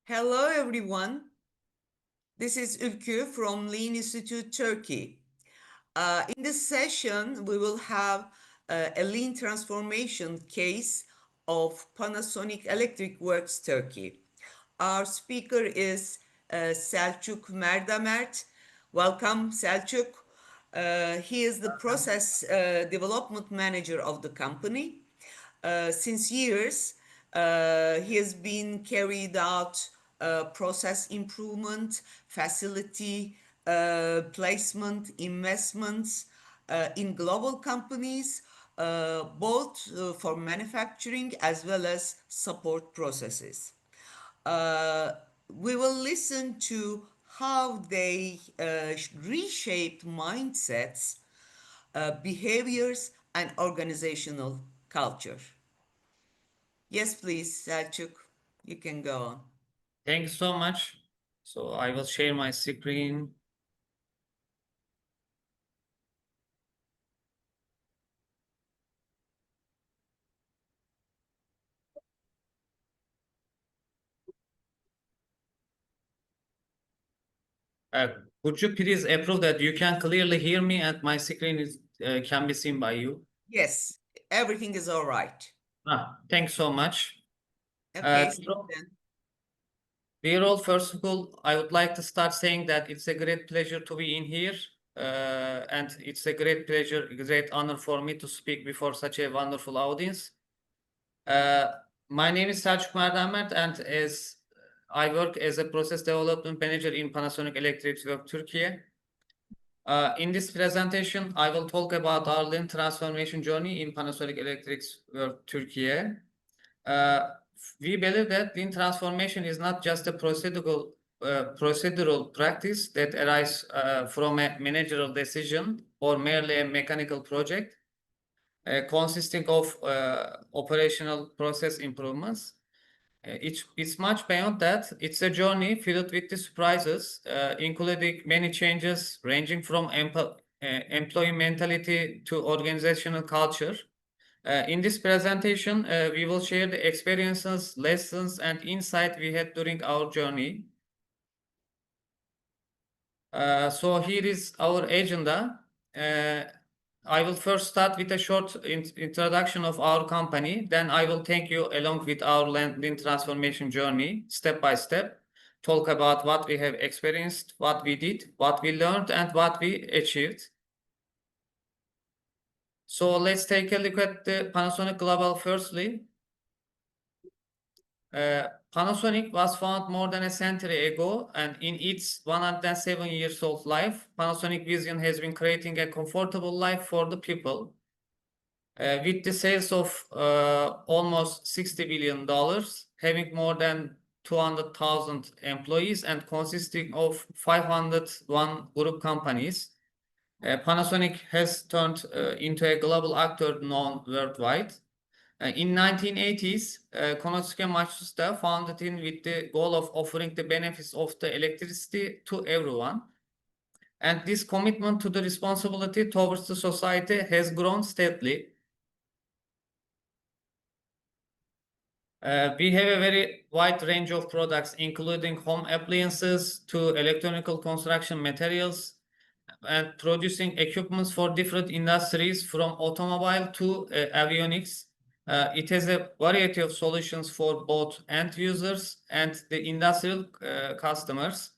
Hello, everyone. This is Ülkü from Lean Institute Turkey. In this session, we will have a lean transformation case of Panasonic Electric Works Turkey. Our speaker is Selçuk Merdamert. Welcome, Selçuk. He is the process development manager of the company. Since years, he has been carried out process improvement, facility placement, investments in global companies, both for manufacturing as well as support processes. We will listen to how they reshaped mindsets, behaviors, and organizational culture. Yes, please, Selçuk, you can go on. Thanks so much. So I will share my screen. Could you please approve that you can clearly hear me and my screen is can be seen by you? Yes, everything is all right. Thanks so much. Okay, Dear all, first of all, I would like to start saying that it's a great pleasure to be in here. And it's a great pleasure, great honor for me to speak before such a wonderful audience. My name is Selçuk Merdamert, and as I work as a process development manager in Panasonic Electric Works Turkey. In this presentation, I will talk about our lean transformation journey in Panasonic Electric Works Turkey. We believe that lean transformation is not just a procedural practice that arises from a managerial decision or merely a mechanical project consisting of operational process improvements. It's much beyond that. It's a journey filled with the surprises, including many changes ranging from employee mentality to organizational culture. In this presentation, we will share the experiences, lessons, and insight we had during our journey. So here is our agenda. I will first start with a short introduction of our company. Then I will take you along with our lean transformation journey, step by step, talk about what we have experienced, what we did, what we learned, and what we achieved. So let's take a look at the Panasonic Global firstly. Panasonic was founded more than a century ago, and in its 107 years old life, Panasonic vision has been creating a comfortable life for the people. With the sales of almost $60 billion, having more than 200,000 employees and consisting of 501 group companies, Panasonic has turned into a global actor known worldwide. In 1980s, Konosuke Matsushita founded it with the goal of offering the benefits of the electricity to everyone. And this commitment to the responsibility towards the society has grown steadily. We have a very wide range of products, including home appliances to electronic construction materials and producing equipments for different industries from automobile to avionics. It has a variety of solutions for both end users and the industrial customers.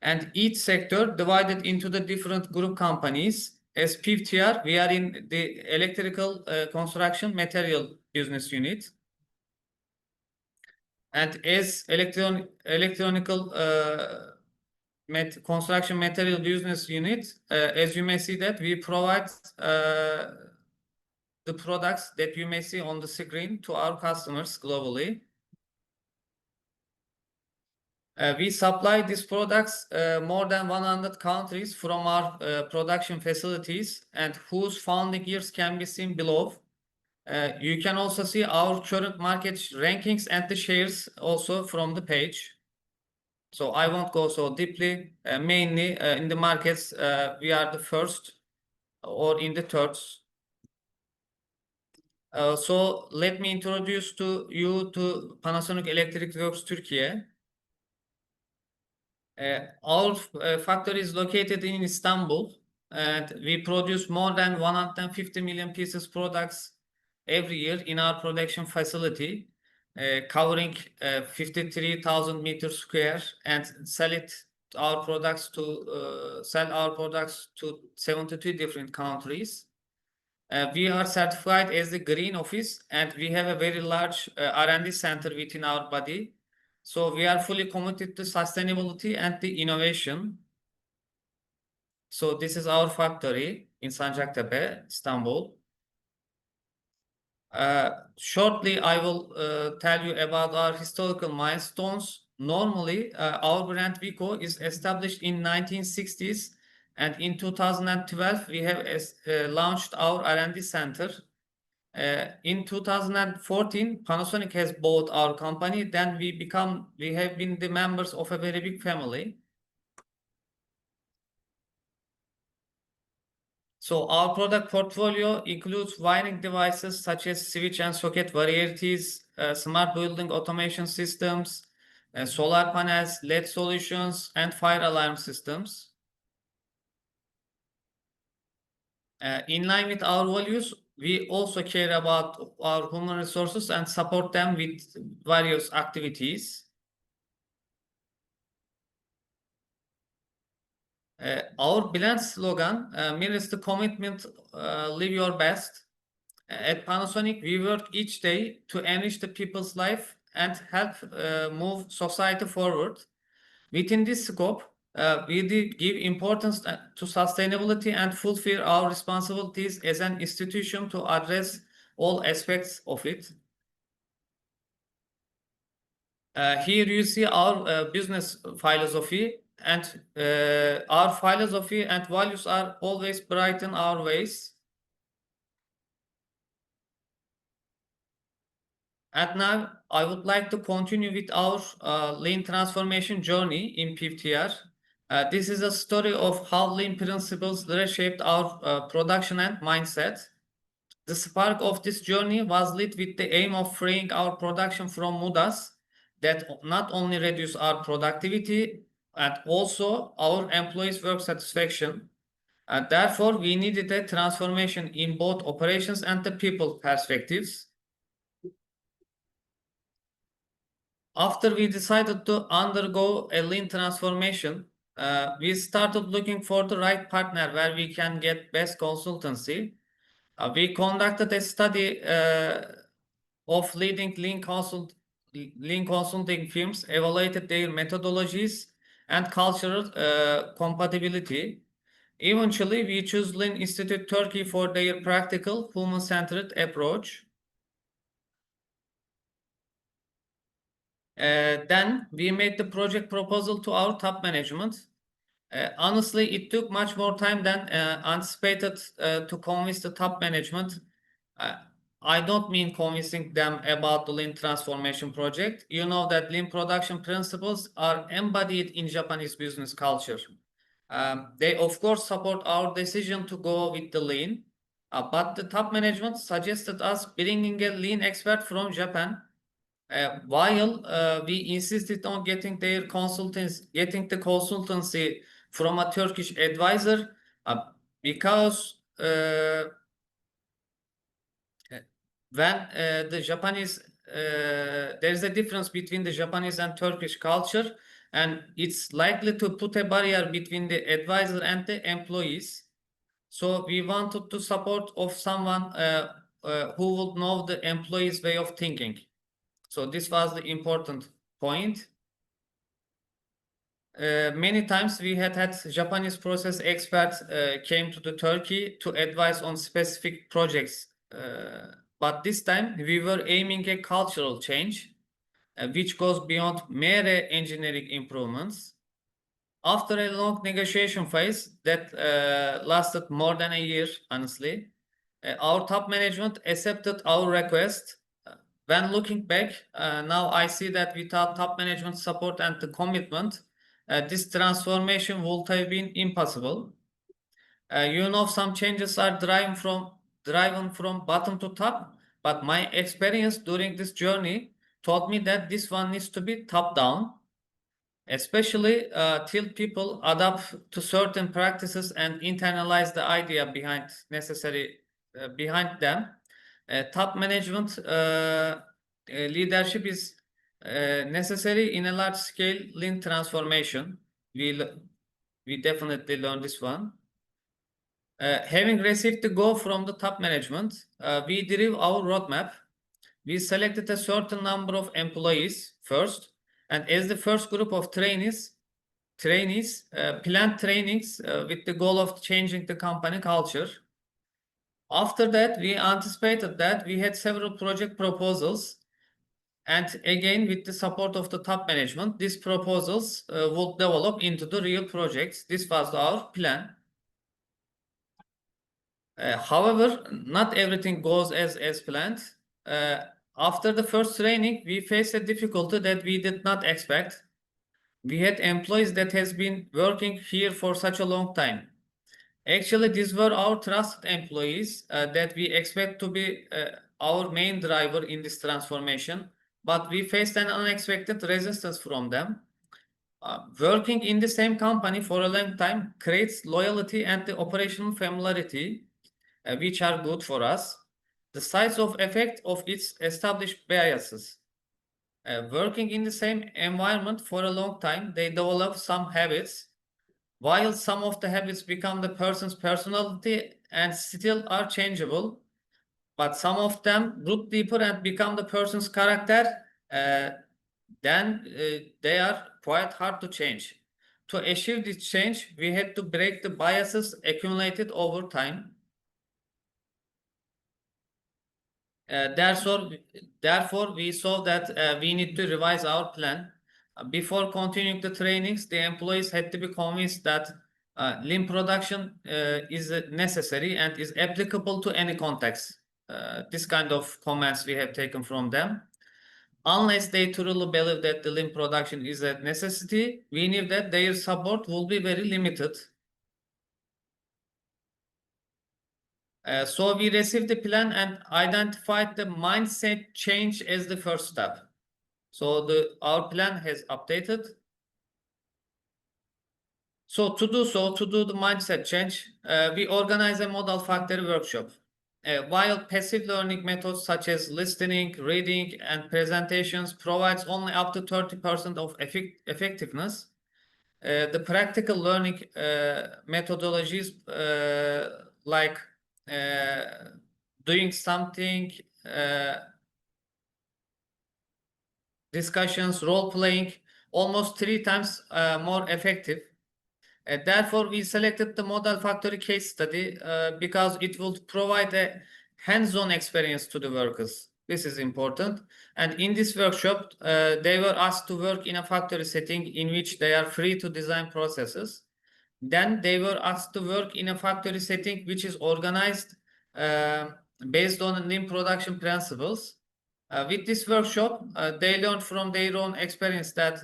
And each sector divided into the different group companies. As PEWTR, we are in the electrical construction material business unit. And as electronical construction material business unit, as you may see that we provide the products that you may see on the screen to our customers globally. We supply these products more than 100 countries from our production facilities, and whose founding years can be seen below. You can also see our current market rankings and the shares also from the page. So I won't go so deeply. Mainly in the markets, we are the first or in the thirds. So let me introduce to you to Panasonic Electric Works Turkey. Our factory is located in Istanbul, and we produce more than 150 million pieces products every year in our production facility, covering 53,000 meters square, and sell our products to 72 different countries. We are certified as the Green Office, and we have a very large R&D center within our body. So we are fully committed to sustainability and the innovation. So this is our factory in Sancaktepe, Istanbul. Shortly, I will tell you about our historical milestones. Normally, our brand Vico is established in 1960s, and in 2012 we have launched our R&D center. In 2014, Panasonic has bought our company. Then we have been the members of a very big family. So our product portfolio includes wiring devices such as switch and socket varieties, smart building automation systems, solar panels, LED solutions, and fire alarm systems. In line with our values, we also care about our human resources and support them with various activities. Our brand slogan mirrors the commitment, live your best. At Panasonic, we work each day to enrich the people's life and help move society forward. Within this scope, we give importance to sustainability and fulfill our responsibilities as an institution to address all aspects of it. Here you see our business philosophy, and our philosophy and values are always brighten our ways. And now I would like to continue with our lean transformation journey in PEWTR. This is a story of how lean principles reshaped our production and mindset. The spark of this journey was lit with the aim of freeing our production from mudas that not only reduce our productivity and also our employees' work satisfaction. And therefore, we needed a transformation in both operations and the people perspectives. After we decided to undergo a lean transformation, we started looking for the right partner where we can get best consultancy. We conducted a study of leading lean consulting firms, evaluated their methodologies and cultural compatibility. Eventually, we chose Lean Institute Turkey for their practical, human-centered approach. Then we made the project proposal to our top management. Honestly, it took much more time than anticipated to convince the top management. I don't mean convincing them about the lean transformation project. You know that lean production principles are embodied in Japanese business culture. They, of course, support our decision to go with the lean, but the top management suggested us bringing a lean expert from Japan. While we insisted on getting the consultancy from a Turkish advisor, because when the Japanese, there's a difference between the Japanese and Turkish culture, and it's likely to put a barrier between the advisor and the employees. So we wanted to support of someone who would know the employees' way of thinking. So this was the important point. Many times we had Japanese process experts came to the Turkey to advise on specific projects. But this time we were aiming a cultural change, which goes beyond mere engineering improvements. After a long negotiation phase that lasted more than a year, honestly, our top management accepted our request. When looking back, now I see that without top management support and the commitment, this transformation would have been impossible. You know, some changes are driven from bottom to top, but my experience during this journey taught me that this one needs to be top down. especially till people adapt to certain practices and internalize the idea behind them. Top management leadership is necessary in a large-scale lean transformation. We definitely learned this one. Having received the go from the top management, we drew our roadmap. We selected a certain number of employees first, and as the first group of trainees, planned trainings with the goal of changing the company culture. After that, we anticipated that we had several project proposals, and again, with the support of the top management, these proposals would develop into the real projects. This was our plan. However, not everything goes as planned. After the first training, we faced a difficulty that we did not expect. We had employees that has been working here for such a long time. Actually, these were our trusted employees that we expect to be our main driver in this transformation, but we faced an unexpected resistance from them. Working in the same company for a long time creates loyalty and the operational familiarity, which are good for us. The size of effect of its established biases. Working in the same environment for a long time, they develop some habits. While some of the habits become the person's personality and still are changeable, but some of them root deeper and become the person's character, then they are quite hard to change. To achieve this change, we had to break the biases accumulated over time. Therefore, we saw that we need to revise our plan. Before continuing the trainings, the employees had to be convinced that lean production is necessary and is applicable to any context. This kind of comments we have taken from them. Unless they truly believe that the lean production is a necessity, we knew that their support will be very limited. So we received the plan and identified the mindset change as the first step. So our plan has updated. So to do the mindset change, we organize a model factory workshop. While passive learning methods such as listening, reading, and presentations provides only up to 30% of effectiveness, the practical learning methodologies like doing something, discussions, role playing, almost 3 times more effective. Therefore, we selected the model factory case study because it will provide a hands-on experience to the workers. This is important. And in this workshop, they were asked to work in a factory setting in which they are free to design processes. Then they were asked to work in a factory setting which is organized based on lean production principles. With this workshop, they learned from their own experience that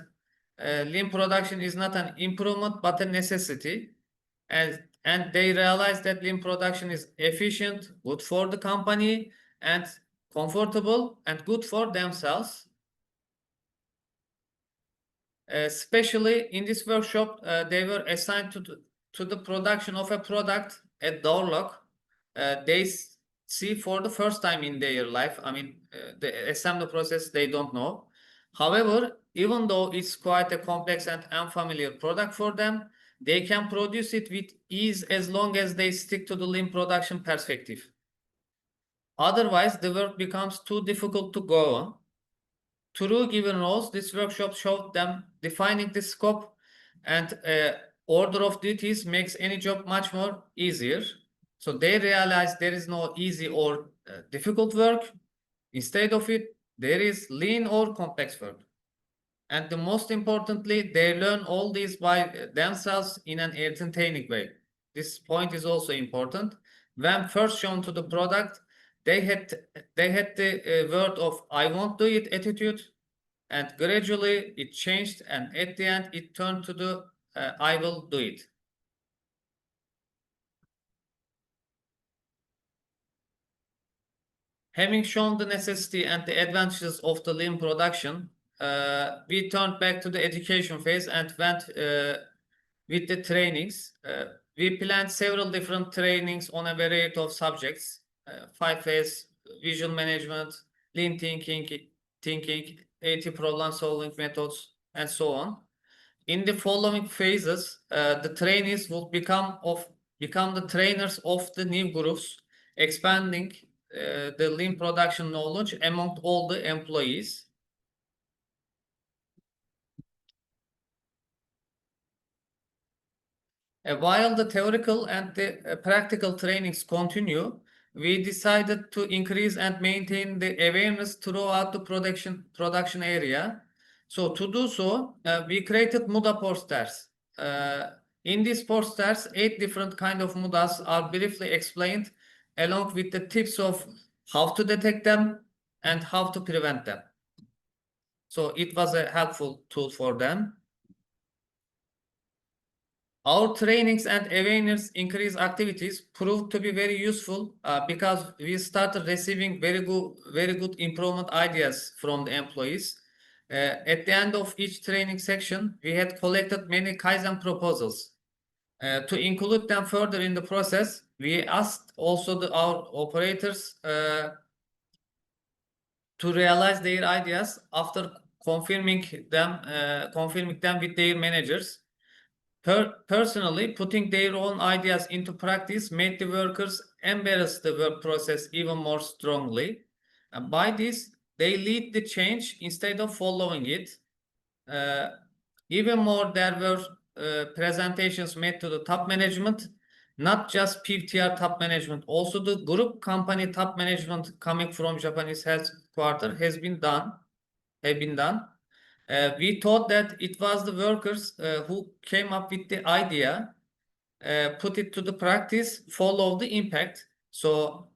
lean production is not an improvement but a necessity, and they realized that lean production is efficient, good for the company, and comfortable and good for themselves. Especially in this workshop, they were assigned to the production of a product, a door lock. They see for the first time in their life. I mean, the assembly process they don't know. However, even though it's quite a complex and unfamiliar product for them, they can produce it with ease as long as they stick to the lean production perspective. Otherwise, the work becomes too difficult to go on. Through given roles, this workshop showed them defining the scope and order of duties makes any job much more easier. So they realized there is no easy or difficult work. Instead of it, there is lean or complex work. And the most importantly, they learn all these by themselves in an entertaining way. This point is also important. When first shown to the product, they had the word of "I won't do it" attitude, and gradually it changed, and at the end it turned to the "I will do it." Having shown the necessity and the advantages of the lean production, we turned back to the education phase and went with the trainings. We planned several different trainings on a variety of subjects, 5S, visual management, lean thinking, 80 problem solving methods, and so on. In the following phases, the trainees will become the trainers of the new groups, expanding the lean production knowledge among all the employees. While the theoretical and the practical trainings continue, we decided to increase and maintain the awareness throughout the production area. So to do so, we created Muda posters. In these posters, 8 different kind of Mudas are briefly explained, along with the tips of how to detect them and how to prevent them. So it was a helpful tool for them. Our trainings and awareness increase activities proved to be very useful because we started receiving very good improvement ideas from the employees. At the end of each training section, we had collected many Kaizen proposals. To include them further in the process, we asked also our operators to realize their ideas after confirming them with their managers. Personally, putting their own ideas into practice made the workers embrace the work process even more strongly. By this, they lead the change instead of following it. Even more, there were presentations made to the top management, not just PEWTR top management, also the group company top management coming from Japanese headquarters have been done. We thought that it was the workers who came up with the idea, put it to the practice, follow the impact. So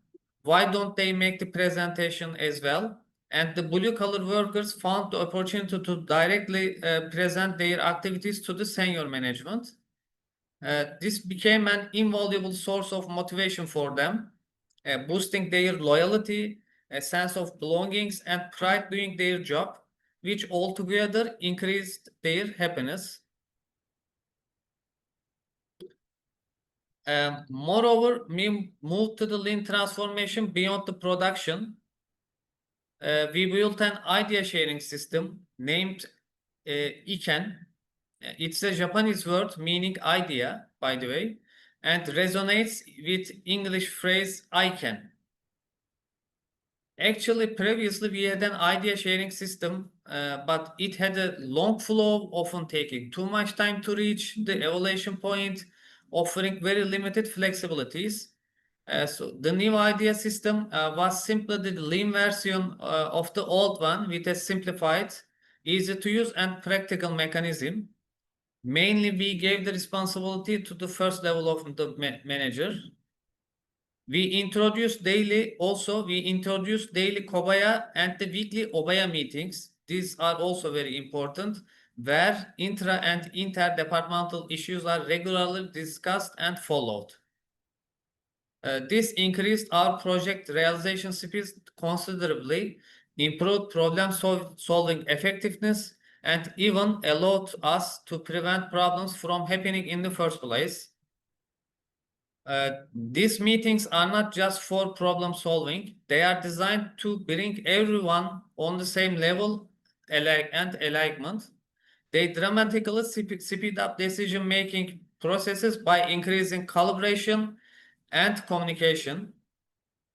why don't they make the presentation as well? And the blue collar workers found the opportunity to directly present their activities to the senior management. This became an invaluable source of motivation for them, boosting their loyalty, a sense of belongings, and pride doing their job, which altogether increased their happiness. Moreover, we moved to the lean transformation beyond the production. We built an idea sharing system named Iken. It's a Japanese word meaning idea, by the way, and resonates with English phrase I can. Actually, previously we had an idea sharing system, but it had a long flow, often taking too much time to reach the evaluation point, offering very limited flexibilities. So the new idea system was simply the lean version of the old one with a simplified, easy to use and practical mechanism. Mainly, we gave the responsibility to the first level of the manager. We introduced daily Kobaya and the weekly Obaya meetings. These are also very important, where intra and interdepartmental issues are regularly discussed and followed. This increased our project realization speed considerably, improved problem solving effectiveness, and even allowed us to prevent problems from happening in the first place. These meetings are not just for problem solving, they are designed to bring everyone on the same level and alignment. They dramatically speed up decision-making processes by increasing collaboration and communication.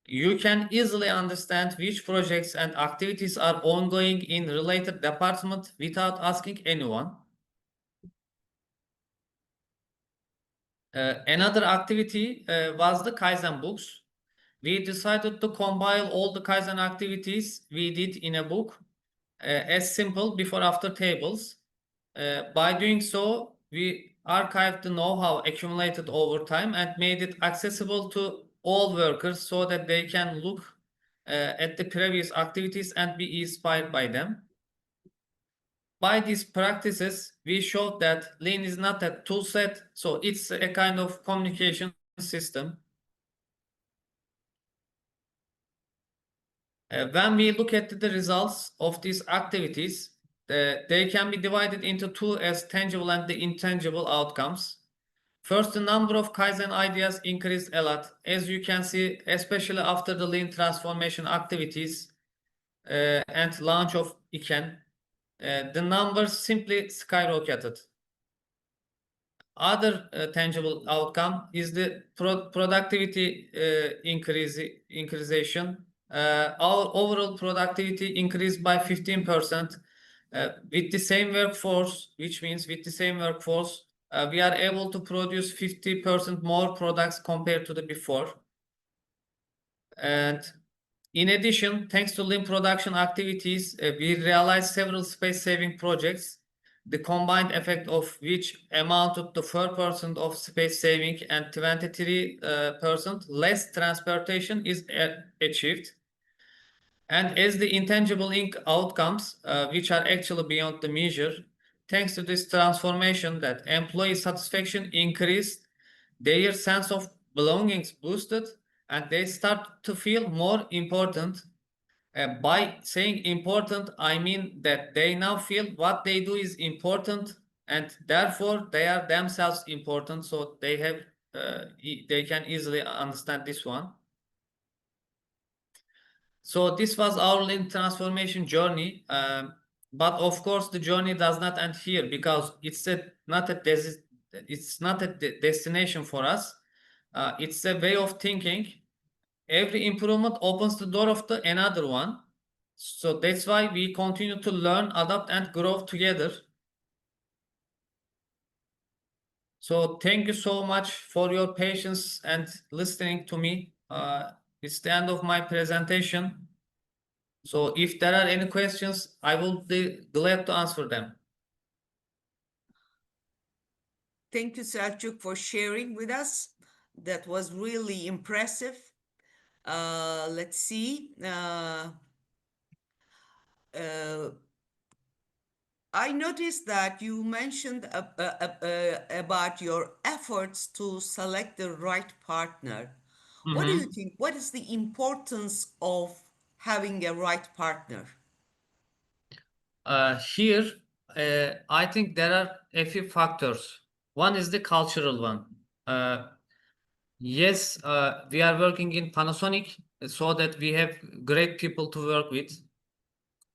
You can easily understand which projects and activities are ongoing in related department without asking anyone. Another activity was the Kaizen books. We decided to compile all the Kaizen activities we did in a book as simple before-after tables. By doing so, we archived the know-how accumulated over time and made it accessible to all workers so that they can look at the previous activities and be inspired by them. By these practices, we showed that Lean is not a tool set, so it's a kind of communication system. When we look at the results of these activities, they can be divided into two as tangible and the intangible outcomes. First, the number of Kaizen ideas increased a lot. As you can see, especially after the lean transformation activities and launch of ICANN, the numbers simply skyrocketed. Other tangible outcome is the productivity increasation. Our overall productivity increased by 15% with the same workforce, which means with the same workforce, we are able to produce 50% more products compared to the before. And in addition, thanks to lean production activities, we realized several space-saving projects, the combined effect of which amounted to 4% of space saving and 23% less transportation is achieved. And as the intangible outcomes, which are actually beyond the measure, thanks to this transformation, that employee satisfaction increased, their sense of belongings boosted, and they start to feel more important. By saying important, I mean that they now feel what they do is important, and therefore they are themselves important. So they have, they can easily understand this one. So this was our lean transformation journey. But of course, the journey does not end here because it's not a destination for us. It's a way of thinking. Every improvement opens the door of the another one. So that's why we continue to learn, adapt, and grow together. So thank you so much for your patience and listening to me. It's the end of my presentation. So if there are any questions, I will be glad to answer them. Thank you, Selçuk, for sharing with us. That was really impressive. Let's see. I noticed that you mentioned about your efforts to select the right partner. What do you think? What is the importance of having a right partner? Here, I think there are a few factors. One is the cultural one. Yes, we are working in Panasonic so that we have great people to work with.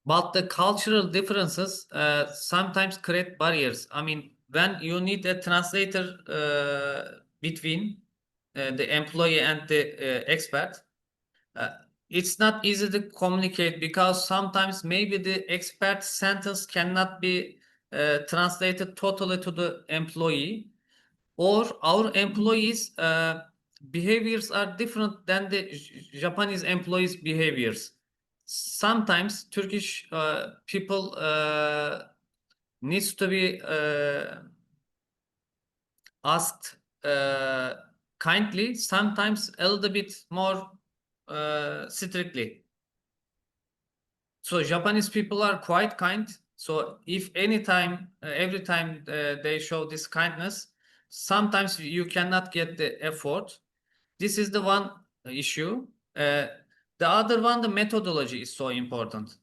But the cultural differences sometimes create barriers. I mean, when you need a translator between the employee and the expert, uh, it's not easy to communicate because sometimes maybe the expert sentence cannot be translated totally to the employee, or our employees behaviors are different than the Japanese employees behaviors. Sometimes Turkish people needs to be asked kindly, sometimes a little bit more strictly. So Japanese people are quite kind. So if anytime, every time they show this kindness, sometimes you cannot get the effort. This is the one issue. The other one, the methodology is so important.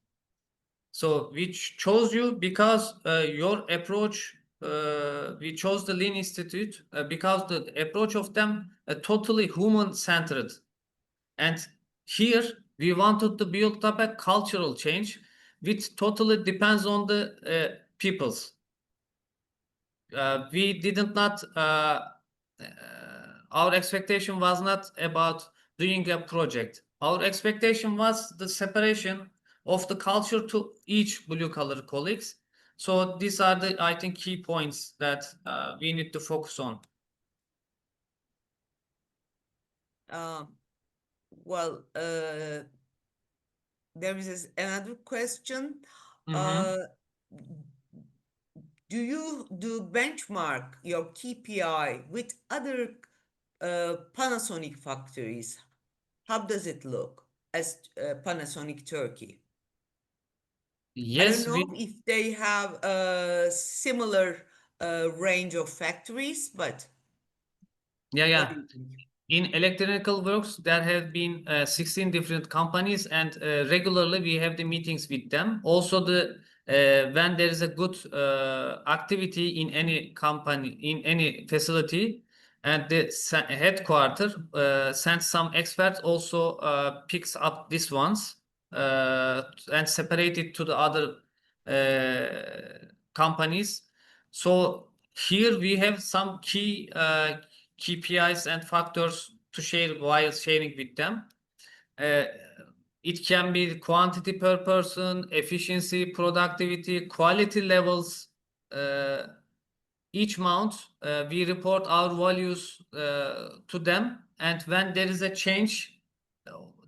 So we chose you because your approach, we chose the Lean Institute because the approach of them totally human-centered. And here we wanted to build up a cultural change which totally depends on the peoples. We didn't not, our expectation was not about doing a project. Our expectation was the separation of the culture to each blue collar colleagues. So these are the, I think, key points that we need to focus on. Uh, well, there is another question. Mm-hmm. Uh, do you do benchmark your KPI with other Panasonic factories? How does it look as Panasonic Turkey? I don't Yes, know if they have a similar range of factories, but what yeah. do you think? In electrical works, there have been 16 different companies, and regularly we have the meetings with them. Also, the when there is a good activity in any company, in any facility, and the headquarter sends some experts also picks up these ones and separate it to the other companies. So here we have some key KPIs and factors to share while sharing with them. Uh, it can be quantity per person, efficiency, productivity, quality levels. Uh, each month, we report our values to them, and when there is a change,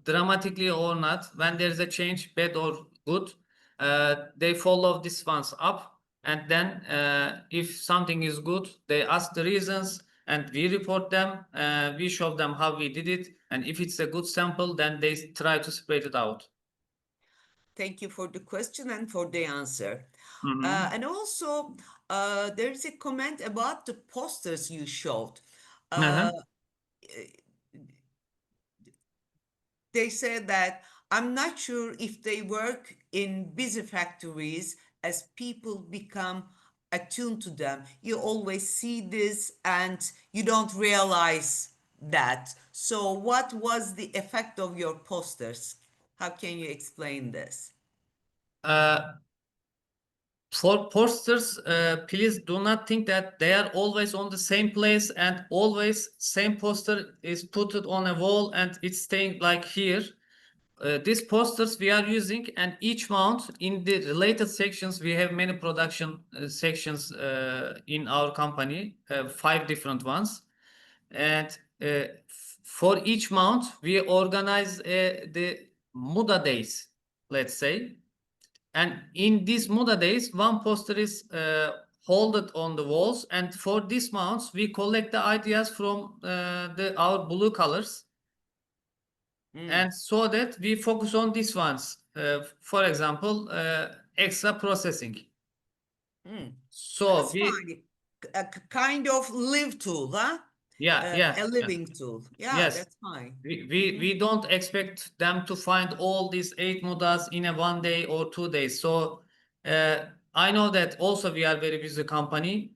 dramatically or not, when there is a change, bad or good, they follow this ones up, and then if something is good, they ask the reasons, and we report them. We show them how we did it, and if it's a good sample, then they try to spread it out. Thank you for the question and for the answer. Mm-hmm. And also, there is a comment about the posters you showed. Uh-huh. Uh, they said that I'm not sure if they work in busy factories as people become attuned to them. You always see this and you don't realize that. So, what was the effect of your posters? How can you explain this? Uh, For posters, please do not think that they are always on the same place and always same poster is put it on a wall and it's staying like here. These posters we are using, and each month in the related sections we have many production sections in our company, 5 different ones, and for each month we organize the Muda days, let's say, and in these Muda days, one poster is holded on the walls. And for this month, we collect the ideas from our blue colors. Mm, And so that we focus on these ones. For example, extra processing. mm. So That's we, fine. Kind of live tool, huh? yeah, yeah, A yeah, living tool. Yeah, yes. that's fine. We don't expect them to find all these 8 mudas in a 1 day or 2 days. So uh, I know that also we are very busy company.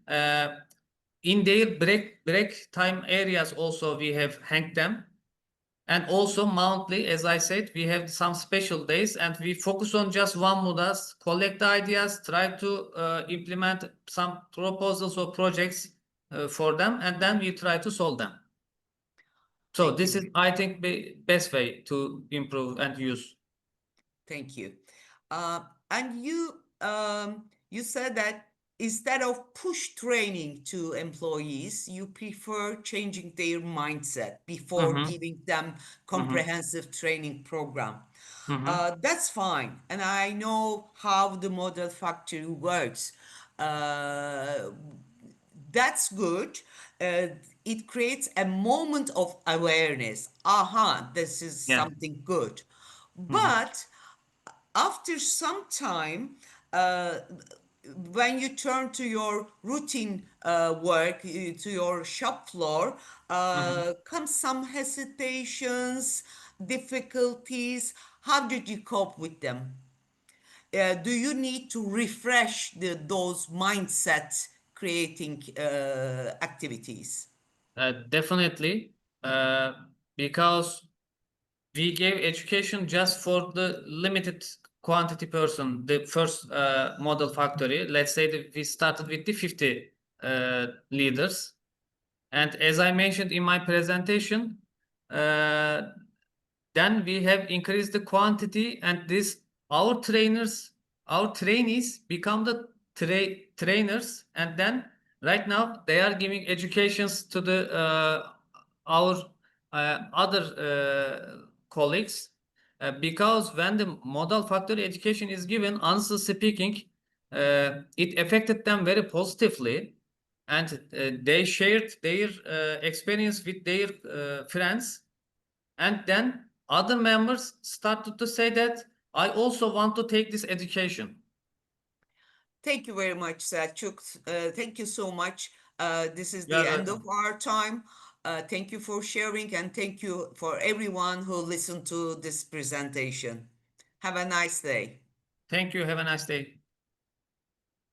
In their break time areas also we have hanged them. And also monthly, as I said, we have some special days and we focus on just one mudas, collect the ideas, try to implement some proposals or projects for them, and then we try to solve them. So Thank you this is, very I think, the best way to improve and use. Thank you. Uh, and you said that instead of push training to employees, you prefer changing their mindset before Mm-hmm. giving them Mm-hmm. comprehensive training program. Mm-hmm. That's fine, and I know how the model factory works. Uh, that's good. Uh, it creates a moment of awareness. Aha, this is Yeah. something good. Mm-hmm. But after some time, uh, when you turn to your routine work, to your shop floor, Mm-hmm. come some hesitations, difficulties. How did you cope with them? Do you need to refresh those mindset creating activities? Definitely, uh, because we gave education just for the limited quantity person, the first model factory. Let's say that we started with the 50 leaders. And as I mentioned in my presentation, uh, then we have increased the quantity, and this our trainers, our trainees become the trainers, and then right now they are giving educations to the our other colleagues, because when the model factory education is given, honestly speaking, it affected them very positively, and they shared their experience with their friends, and then other members started to say that I also want to take this education. Thank you very much, Selçuk. Thank you so much. This is You the are end of welcome. our time. Thank you for sharing and thank you for everyone who listened to this presentation. Have a nice day. Thank you. Have a nice day.